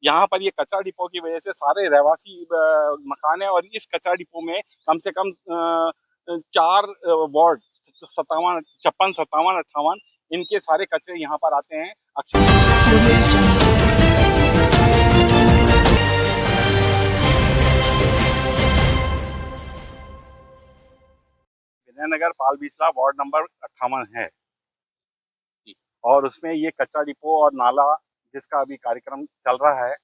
यहाँ पर ये कचरा डिपो की वजह से सारे रहवासी मकान है, और इस कचरा डिपो में कम से कम 4 वार्ड 57, 56, 57, 58 इनके सारे कचरे यहाँ पर आते हैं। विनयनगर पाल बिचला वार्ड नंबर 58 है और उसमें ये कचरा डिपो और नाला जिसका अभी कार्यक्रम चल रहा है,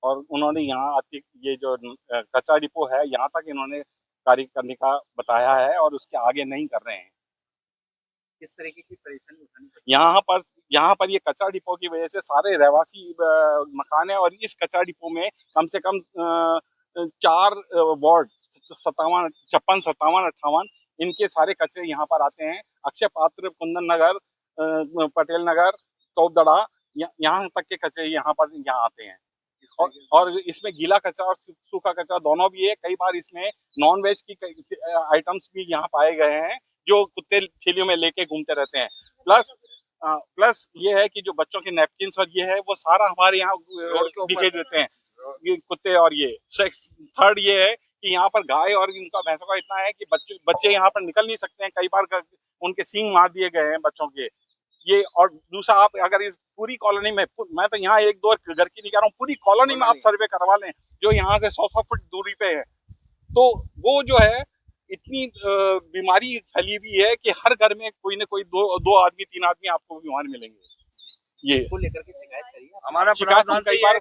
और उन्होंने यहाँ ये जो कचरा डिपो है यहाँ तक इन्होंने कार्य करने का बताया है और उसके आगे नहीं कर रहे हैं। किस तरीके की परेशानी उठानी पड़ती है? यहाँ पर ये कचरा डिपो की वजह से सारे रहवासी मकान है, और इस कचरा डिपो में कम से कम 4 वार्ड 57, 56, 57, 58 इनके सारे कचरे यहाँ पर आते हैं। अक्षय पात्र, कुंदन नगर, पटेल नगर, तोपदड़ा, यहाँ तक के कचरे यहाँ आते हैं। और इसमें गीला कचरा और सूखा कचरा दोनों भी है। कई बार इसमें नॉन वेज की आइटम्स भी यहाँ पाए गए हैं जो कुत्ते थैलियों में लेके घूमते रहते हैं। प्लस ये है कि जो बच्चों के नैपकिन्स और ये है वो सारा हमारे यहाँ बिखेर देते हैं ये कुत्ते। और ये थर्ड ये है कि यहाँ पर गाय और इनका भैंसों का इतना है कि बच्चे यहाँ पर निकल नहीं सकते हैं। कई बार उनके सींग मार दिए गए हैं बच्चों के। ये और दूसरा, आप अगर इस पूरी कॉलोनी में, मैं तो यहाँ 1-2 घर की नहीं कह रहा हूँ, पूरी कॉलोनी में आप सर्वे करवा लें जो यहाँ से 100 फुट दूरी पे है, तो वो जो है इतनी बीमारी फैली हुई है कि हर घर में कोई ना कोई 2 आदमी 3 आदमी आपको बीमार मिलेंगे। ये को लेकर के शिकायत करी है? हमारा शिकायत हम कई बार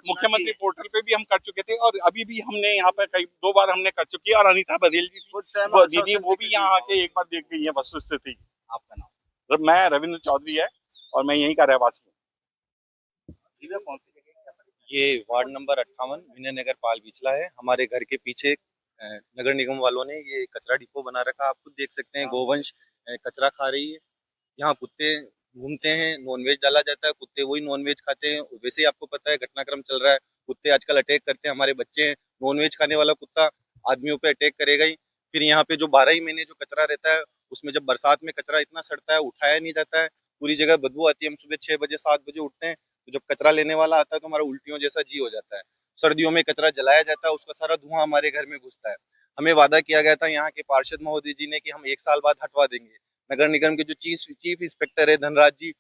मुख्यमंत्री पोर्टल पे भी हम कर चुके थे, और अभी भी हमने यहाँ पे 2 बार हमने कर चुकी है। और अनिता बघेल जी दीदी वो भी यहाँ आके एक बार देख गई है वस्तुस्थिति। आपका नाम? मैं रविंद्र चौधरी है और मैं यहीं का रहवासी हूँ। कौन सी जगह? ये वार्ड नंबर 58 विनयनगर पाल बिचला है। हमारे घर के पीछे नगर निगम वालों ने ये कचरा डिपो बना रखा। आप खुद देख सकते हैं, गोवंश कचरा खा रही है। यहाँ कुत्ते घूमते हैं, नॉनवेज डाला जाता है, कुत्ते वही नॉनवेज खाते हैं। वैसे ही आपको पता है घटनाक्रम चल रहा है, कुत्ते आजकल अटैक करते हैं। हमारे बच्चे हैं, नॉनवेज खाने वाला कुत्ता आदमियों पे अटैक करेगा ही। फिर यहाँ पे जो 12 ही महीने जो कचरा रहता है, उसमें जब बरसात में कचरा इतना सड़ता है, उठाया नहीं जाता है, पूरी जगह बदबू आती है। हम सुबह 6 बजे 7 बजे उठते हैं, तो जब कचरा लेने वाला आता है तो हमारा उल्टियों जैसा जी हो जाता है। सर्दियों में कचरा जलाया जाता है, उसका सारा धुआं हमारे घर में घुसता है। हमें वादा किया गया था यहाँ के पार्षद महोदय जी ने कि हम 1 साल बाद हटवा देंगे। नगर निगम के जो चीफ इंस्पेक्टर है धनराज जी,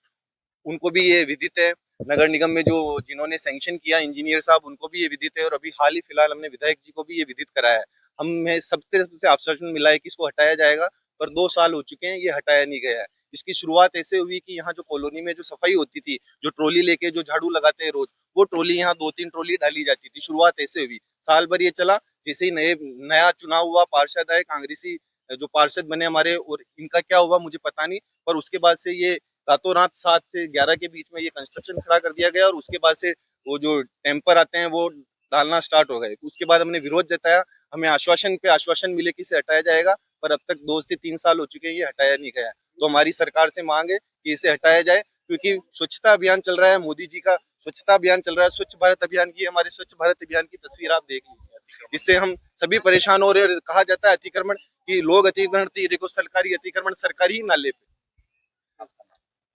उनको भी ये विदित है। नगर निगम में जो जिन्होंने सैंक्शन किया इंजीनियर साहब, उनको भी ये विदित है। और अभी हाल ही फिलहाल हमने विधायक जी को भी ये विदित कराया है। हमें सबसे आश्वासन मिला है कि इसको हटाया जाएगा, पर 2 साल हो चुके हैं, ये हटाया नहीं गया है। इसकी शुरुआत ऐसे हुई कि यहाँ जो कॉलोनी में जो सफाई होती थी, जो ट्रॉली लेके जो झाड़ू लगाते हैं रोज, वो ट्रॉली यहाँ 2-3 ट्रॉली डाली जाती थी। शुरुआत ऐसे हुई, साल भर ये चला। जैसे ही नया चुनाव हुआ, पार्षद आए, कांग्रेसी जो पार्षद बने हमारे, और इनका क्या हुआ मुझे पता नहीं, पर उसके बाद से ये रातों रात 7 से 11 के बीच में ये कंस्ट्रक्शन खड़ा कर दिया गया। और उसके बाद से वो जो टेम्पर आते हैं वो डालना स्टार्ट हो गए। उसके बाद हमने विरोध जताया, हमें आश्वासन पे आश्वासन मिले कि इसे हटाया जाएगा, पर अब तक 2 से 3 साल हो चुके हैं, ये हटाया नहीं गया। तो हमारी सरकार से मांग है कि इसे हटाया जाए, क्योंकि स्वच्छता अभियान चल रहा है, मोदी जी का स्वच्छता अभियान चल रहा है, स्वच्छ भारत अभियान की। हमारे स्वच्छ भारत अभियान की तस्वीर आप देख लीजिए, इससे हम सभी परेशान हो रहे हैं। कहा जाता है अतिक्रमण कि लोग अतिक्रमण, देखो सरकारी अतिक्रमण सरकारी ही नाले पे।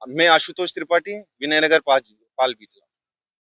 मैं आशुतोष त्रिपाठी, विनयनगर पाल बिचला।